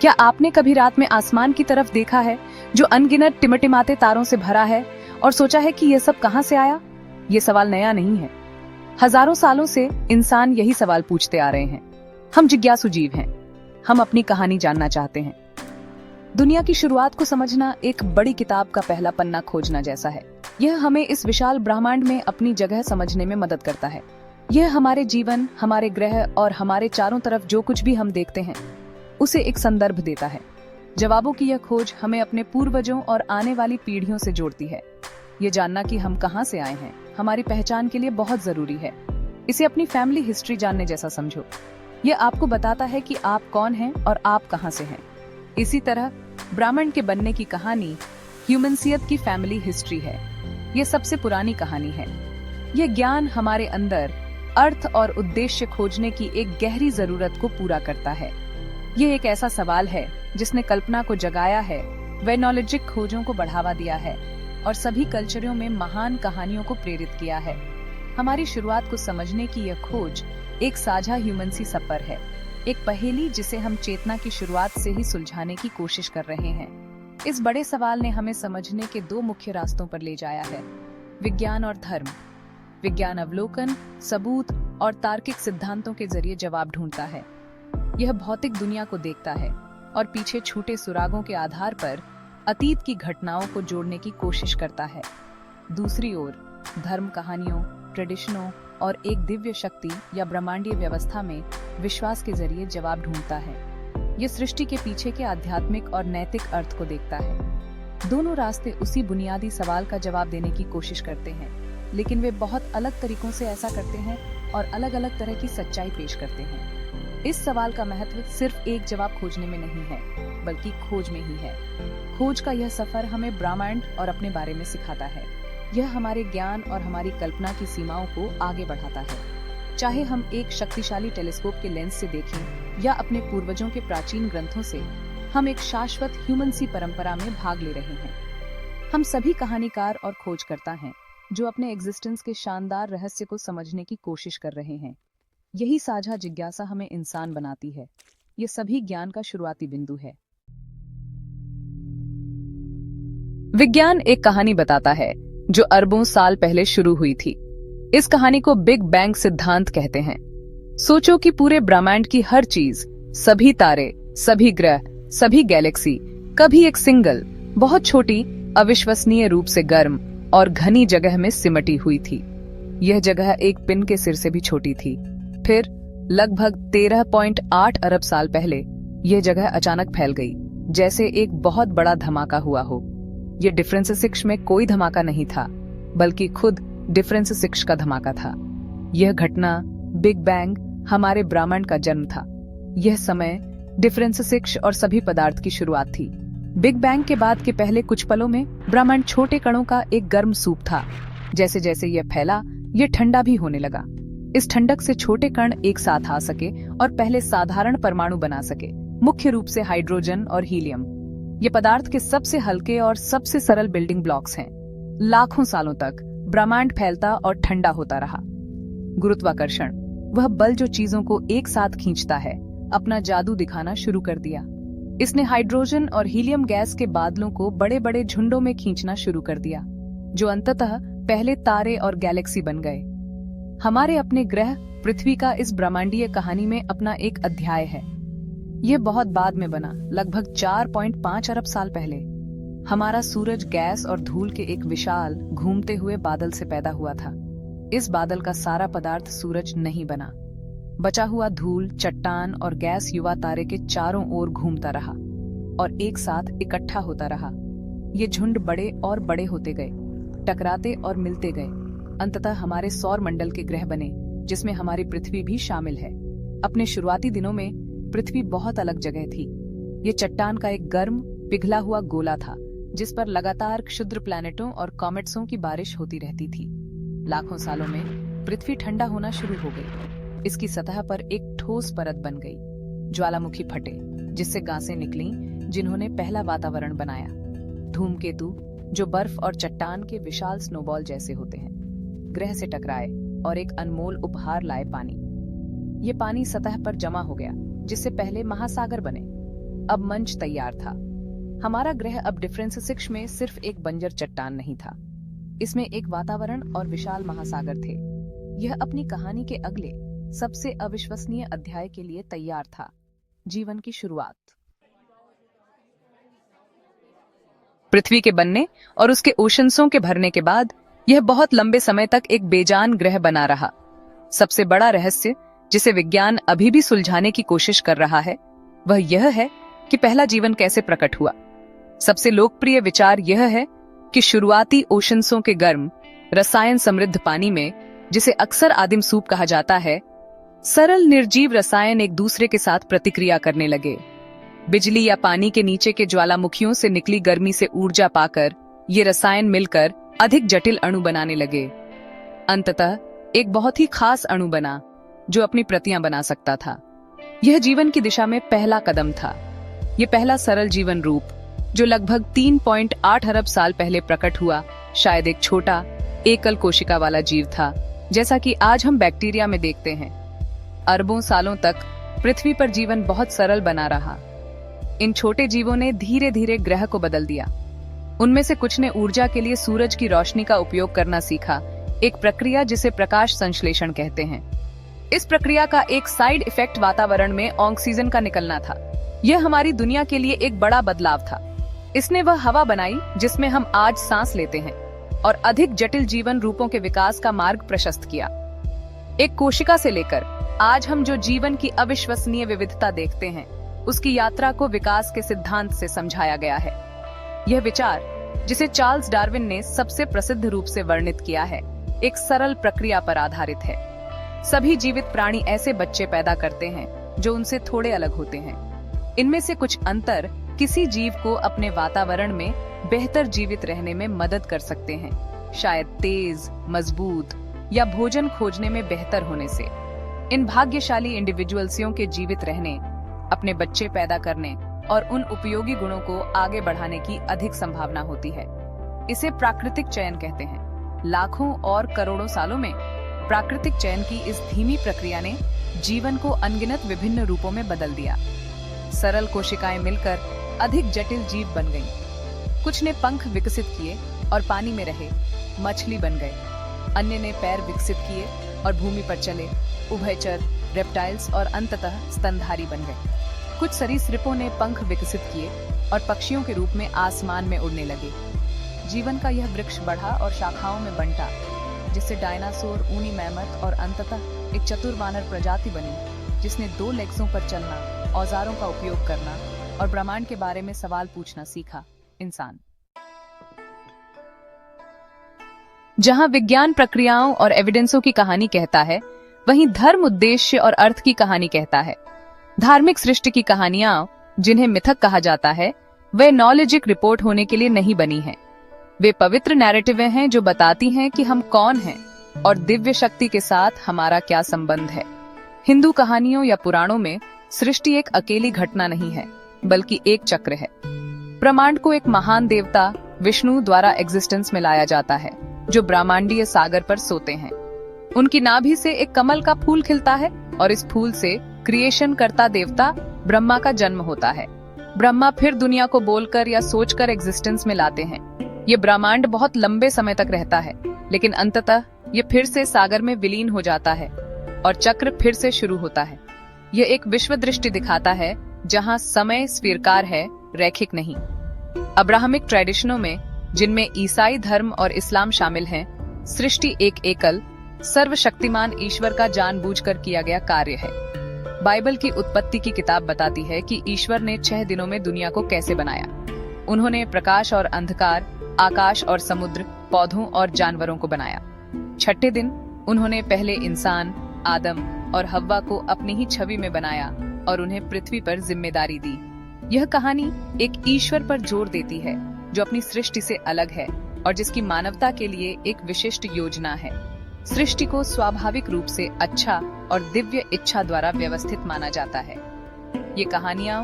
क्या आपने कभी रात में आसमान की तरफ देखा है जो अनगिनत टिमटिमाते तारों से भरा है और सोचा है कि ये सब कहां से आया? ये सवाल नया नहीं है। हजारों सालों से इंसान यही सवाल पूछते आ रहे हैं। हम जिज्ञासु जीव हैं। हम अपनी कहानी जानना चाहते हैं। दुनिया की शुरुआत को समझना एक बड़ी किताब का पहला पन्ना खोजना जैसा है। यह हमें इस विशाल ब्रह्मांड में अपनी जगह समझने में मदद करता है। यह हमारे जीवन, हमारे ग्रह और हमारे चारों तरफ जो कुछ भी हम देखते हैं उसे एक संदर्भ देता है। जवाबों की यह खोज हमें अपने पूर्वजों और आने वाली पीढ़ियों से जोड़ती है। ये जानना कि हम कहां से आए हैं हमारी पहचान के लिए बहुत जरूरी है। इसे अपनी फैमिली हिस्ट्री जानने जैसा समझो। यह आपको बताता है कि आप कौन हैं और आप कहां से हैं। इसी तरह ब्रह्मांड के बनने की कहानी ह्यूमनसियत की फैमिली हिस्ट्री है। यह सबसे पुरानी कहानी है। यह ज्ञान हमारे अंदर अर्थ और उद्देश्य खोजने की एक गहरी जरूरत को पूरा करता है। ये एक ऐसा सवाल है जिसने कल्पना को जगाया है, वैज्ञानिक खोजों को बढ़ावा दिया है और सभी कल्चरों में महान कहानियों को प्रेरित किया है। हमारी शुरुआत को समझने की यह खोज एक साझा ह्यूमनसी सफर है, एक पहेली जिसे हम चेतना की शुरुआत से ही सुलझाने की कोशिश कर रहे हैं। इस बड़े सवाल ने हमें समझने के दो मुख्य रास्तों पर ले जाया है, विज्ञान और धर्म। विज्ञान अवलोकन, सबूत और तार्किक सिद्धांतों के जरिए जवाब ढूंढता है। यह भौतिक दुनिया को देखता है और पीछे छूटे सुरागों के आधार पर अतीत की घटनाओं को जोड़ने की कोशिश करता है। दूसरी ओर धर्म कहानियों, ट्रेडिशनों और एक दिव्य शक्ति या ब्रह्मांडीय व्यवस्था में विश्वास के जरिए जवाब ढूंढता है। यह सृष्टि के पीछे के आध्यात्मिक और नैतिक अर्थ को देखता है। दोनों रास्ते उसी बुनियादी सवाल का जवाब देने की कोशिश करते हैं, लेकिन वे बहुत अलग तरीकों से ऐसा करते हैं और अलग अलग तरह की सच्चाई पेश करते हैं। इस सवाल का महत्व सिर्फ एक जवाब खोजने में नहीं है, बल्कि खोज में ही है। खोज का यह सफर हमें ब्रह्मांड और अपने बारे में सिखाता है। यह हमारे ज्ञान और हमारी कल्पना की सीमाओं को आगे बढ़ाता है। चाहे हम एक शक्तिशाली टेलीस्कोप के लेंस से देखें या अपने पूर्वजों के प्राचीन ग्रंथों से, हम एक शाश्वत ह्यूमनसी परंपरा में भाग ले रहे हैं। हम सभी कहानीकार और खोजकर्ता हैं जो अपने एग्जिस्टेंस के शानदार रहस्य को समझने की कोशिश कर रहे हैं। यही साझा जिज्ञासा हमें इंसान बनाती है। ये सभी ज्ञान का शुरुआती बिंदु है। विज्ञान एक कहानी बताता है जो अरबों साल पहले शुरू हुई थी। इस कहानी को बिग बैंग सिद्धांत कहते हैं। सोचो कि पूरे ब्रह्मांड की हर चीज, सभी तारे, सभी ग्रह, सभी गैलेक्सी कभी एक सिंगल, बहुत छोटी, अविश्वसनीय रूप से गर्म और घनी जगह में सिमटी हुई थी। यह जगह एक पिन के सिर से भी छोटी थी। फिर लगभग 13.8 अरब साल पहले यह जगह अचानक फैल गई, जैसे एक बहुत बड़ा धमाका हुआ हो। यह डिफरेंस 6 में कोई धमाका नहीं था, बल्कि खुद डिफरेंस 6 का धमाका था। यह घटना, बिग बैंग, हमारे ब्रह्मांड का जन्म था। यह समय डिफरेंस 6 और सभी पदार्थ की शुरुआत थी। बिग बैंग के बाद के पहले कुछ पलों में ब्रह्मांड छोटे कणों का एक गर्म सूप था। जैसे जैसे यह फैला, यह ठंडा भी होने लगा। इस ठंडक से छोटे कण एक साथ आ सके और पहले साधारण परमाणु बना सके, मुख्य रूप से हाइड्रोजन और हीलियम। ये पदार्थ के सबसे हल्के और सबसे सरल बिल्डिंग ब्लॉक्स हैं। लाखों सालों तक ब्रह्मांड फैलता और ठंडा होता रहा। गुरुत्वाकर्षण, वह बल जो चीजों को एक साथ खींचता है, अपना जादू दिखाना शुरू कर दिया। इसने हाइड्रोजन और हीलियम गैस के बादलों को बड़े बड़े झुंडों में खींचना शुरू कर दिया, जो अंततः पहले तारे और गैलेक्सी बन गए। हमारे अपने ग्रह पृथ्वी का इस ब्रह्मांडीय कहानी में अपना एक अध्याय है। यह बहुत बाद में बना, लगभग 4.5 अरब साल पहले। हमारा सूरज गैस और धूल के एक विशाल घूमते हुए बादल से पैदा हुआ था। इस बादल का सारा पदार्थ सूरज नहीं बना। बचा हुआ धूल, चट्टान और गैस युवा तारे के चारों ओर घूमता रहा और एक साथ इकट्ठा होता रहा। ये झुंड बड़े और बड़े होते गए, टकराते और मिलते गए। अंततः हमारे सौर मंडल के ग्रह बने, जिसमें हमारी पृथ्वी भी शामिल है। अपने शुरुआती दिनों में पृथ्वी बहुत अलग जगह थी। ये चट्टान का एक गर्म, पिघला हुआ गोला था, जिस पर लगातार क्षुद्र प्लैनेटों और कॉमेट्सों की बारिश होती रहती थी। लाखों सालों में पृथ्वी ठंडा होना शुरू हो गई। इसकी सतह पर एक ठोस परत बन गई। ज्वालामुखी फटे, जिससे गासें निकलीं, जिन्होंने पहला वातावरण बनाया। धूमकेतु, जो बर्फ और चट्टान के विशाल स्नोबॉल जैसे होते हैं, ग्रह से टकराए और एक अनमोल उपहार लाए, पानी। ये पानी सतह पर जमा हो गया, जिससे पहले महासागर बने। अब मंच तैयार था। हमारा ग्रह अब डिफरेंस 6 में सिर्फ एक बंजर चट्टान नहीं था, इसमें एक वातावरण और विशाल महासागर थे। यह अपनी कहानी के अगले सबसे अविश्वसनीय अध्याय के लिए तैयार था, जीवन की शुरुआत। पृथ्वी के बनने और उसके ओशंसों के भरने के बाद यह बहुत लंबे समय तक एक बेजान ग्रह बना रहा। सबसे बड़ा रहस्य जिसे विज्ञान अभी भी सुलझाने की कोशिश कर रहा है वह यह है कि पहला जीवन कैसे प्रकट हुआ। सबसे लोकप्रिय विचार यह है कि शुरुआती ओशंसों के गर्म रसायन समृद्ध पानी में, जिसे अक्सर आदिम सूप कहा जाता है, सरल निर्जीव रसायन एक दूसरे के साथ प्रतिक्रिया करने लगे। बिजली या पानी के नीचे के ज्वालामुखियों से निकली गर्मी से ऊर्जा पाकर ये रसायन मिलकर अधिक जटिल अणु बनाने लगे। अंततः एक बहुत ही खास अणु बना जो अपनी प्रतियां बना सकता था। यह जीवन की दिशा में पहला कदम था। यह पहला सरल जीवन रूप जो लगभग 3.8 अरब साल पहले प्रकट हुआ, शायद एक छोटा एकल कोशिका वाला जीव था, जैसा कि आज हम बैक्टीरिया में देखते हैं। अरबों सालों तक पृथ्वी पर जीवन बहुत सरल बना रहा। इन छोटे जीवों ने धीरे धीरे ग्रह को बदल दिया। उनमें से कुछ ने ऊर्जा के लिए सूरज की रोशनी का उपयोग करना सीखा, एक प्रक्रिया जिसे प्रकाश संश्लेषण कहते हैं। इस प्रक्रिया का एक साइड इफेक्ट वातावरण में ऑक्सीजन का निकलना था। यह हमारी दुनिया के लिए एक बड़ा बदलाव था। इसने वह हवा बनाई जिसमें हम आज सांस लेते हैं और अधिक जटिल जीवन रूपों के विकास का मार्ग प्रशस्त किया। एक कोशिका से लेकर आज हम जो जीवन की अविश्वसनीय विविधता देखते हैं, उसकी यात्रा को विकास के सिद्धांत से समझाया गया है। यह विचार, जिसे चार्ल्स डार्विन ने सबसे प्रसिद्ध रूप से वर्णित किया है, एक सरल प्रक्रिया पर आधारित है। सभी जीवित प्राणी ऐसे बच्चे पैदा करते हैं जो उनसे थोड़े अलग होते हैं। इनमें से कुछ अंतर किसी जीव को अपने वातावरण में बेहतर जीवित रहने में मदद कर सकते हैं, शायद तेज, मजबूत या भोजन खोजने में बेहतर होने से। इन भाग्यशाली इंडिविजुअल्सियों के जीवित रहने, अपने बच्चे पैदा करने और उन उपयोगी गुणों को आगे बढ़ाने की अधिक संभावना होती है। इसे प्राकृतिक चयन कहते हैं। लाखों और करोड़ों सालों में प्राकृतिक चयन की इस धीमी प्रक्रिया ने जीवन को अनगिनत विभिन्न रूपों में बदल दिया। सरल कोशिकाएं मिलकर अधिक जटिल जीव बन गईं। कुछ ने पंख विकसित किए और पानी में रहे, मछली बन गए। अन्य ने पैर विकसित किए और भूमि पर चले, उभयचर, रेप्टाइल्स और अंततः स्तनधारी बन गए। कुछ सरीसृपों ने पंख विकसित किए और पक्षियों के रूप में आसमान में उड़ने लगे। जीवन का यह वृक्ष बढ़ा और शाखाओं में बंटा, जिससे डायनासोर, ऊनी मैमथ और अंततः एक चतुर वानर प्रजाति बनी, जिसने 2 लेग्सों पर चलना, औजारों का उपयोग करना और ब्रह्मांड के बारे में सवाल पूछना सीखा। इंसान। जहां विज्ञान प्रक्रियाओं और एविडेंसों की कहानी कहता है, वहीं धर्म उद्देश्य और अर्थ की कहानी कहता है। धार्मिक सृष्टि की कहानियां, जिन्हें मिथक कहा जाता है, वे नॉलेजिक रिपोर्ट होने के लिए नहीं बनी हैं। वे पवित्र नैरेटिवें हैं जो बताती हैं कि हम कौन हैं और दिव्य शक्ति के साथ हमारा क्या संबंध है। हिंदू कहानियों या पुराणों में सृष्टि एक अकेली घटना नहीं है, बल्कि एक चक्र है। ब्रह्मांड को एक महान देवता विष्णु द्वारा एग्जिस्टेंस में लाया जाता है, जो ब्रह्मांडीय सागर पर सोते हैं। उनकी नाभि से एक कमल का फूल खिलता है और इस फूल से क्रिएशन करता देवता ब्रह्मा का जन्म होता है। ब्रह्मा फिर दुनिया को बोलकर या सोचकर एग्जिस्टेंस में लाते हैं। ये ब्रह्मांड बहुत लंबे समय तक रहता है, लेकिन अंततः ये फिर से सागर में विलीन हो जाता है और चक्र फिर से शुरू होता है। यह एक विश्व दृष्टि दिखाता है जहां समय स्वीकार है, रैखिक नहीं। अब्राहमिक ट्रेडिशनों में, जिनमें ईसाई धर्म और इस्लाम शामिल हैं, सृष्टि एक एकल सर्वशक्तिमान ईश्वर का जानबूझकर किया गया कार्य है। बाइबल की उत्पत्ति की किताब बताती है कि ईश्वर ने 6 दिनों में दुनिया को कैसे बनाया। उन्होंने प्रकाश और अंधकार, आकाश और समुद्र, पौधों और जानवरों को बनाया। 6ठे दिन उन्होंने पहले इंसान आदम और हव्वा को अपनी ही छवि में बनाया और उन्हें पृथ्वी पर जिम्मेदारी दी। यह कहानी एक ईश्वर पर जोर देती है जो अपनी सृष्टि से अलग है और जिसकी मानवता के लिए एक विशिष्ट योजना है। सृष्टि को स्वाभाविक रूप से अच्छा और दिव्य इच्छा द्वारा व्यवस्थित माना जाता है। ये कहानियां,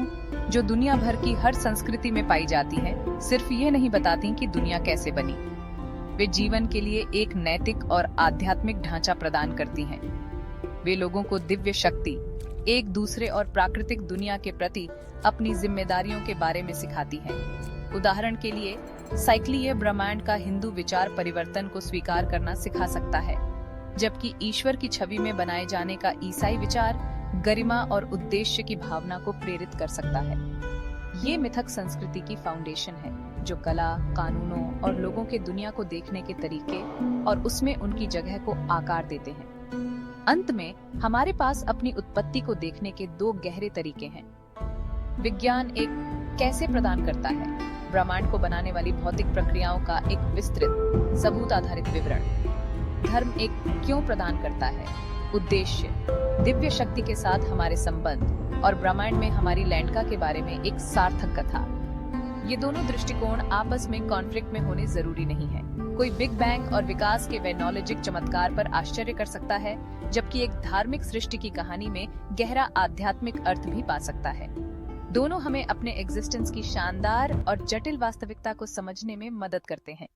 जो दुनिया भर की हर संस्कृति में पाई जाती हैं, सिर्फ ये नहीं बताती कि दुनिया कैसे बनी। वे जीवन के लिए एक नैतिक और आध्यात्मिक ढांचा प्रदान करती हैं। वे लोगों को दिव्य शक्ति, एक दूसरे और प्राकृतिक दुनिया के प्रति अपनी जिम्मेदारियों के बारे में सिखाती हैं। उदाहरण के लिए, साइक्लीय ब्रह्मांड का हिंदू विचार परिवर्तन को स्वीकार करना सिखा सकता है, जबकि ईश्वर की छवि में बनाए जाने का ईसाई विचार गरिमा और उद्देश्य की भावना को प्रेरित कर सकता है। ये मिथक संस्कृति की फाउंडेशन है, जो कला, कानूनों और लोगों के दुनिया को देखने के तरीके और उसमें उनकी जगह को आकार देते हैं। अंत में हमारे पास अपनी उत्पत्ति को देखने के दो गहरे तरीके हैं। विज्ञान एक कैसे प्रदान करता है, ब्रह्मांड को बनाने वाली भौतिक प्रक्रियाओं का एक विस्तृत सबूत आधारित विवरण। धर्म एक क्यों प्रदान करता है, उद्देश्य, दिव्य शक्ति के साथ हमारे संबंध और ब्रह्मांड में हमारी लैंडका के बारे में एक सार्थक कथा। ये दोनों दृष्टिकोण आपस में कॉन्फ्लिक्ट में होने जरूरी नहीं है। कोई बिग बैंग और विकास के वैज्ञानिक चमत्कार पर आश्चर्य कर सकता है, जबकि एक धार्मिक सृष्टि की कहानी में गहरा आध्यात्मिक अर्थ भी पा सकता है। दोनों हमें अपने एग्जिस्टेंस की शानदार और जटिल वास्तविकता को समझने में मदद करते हैं।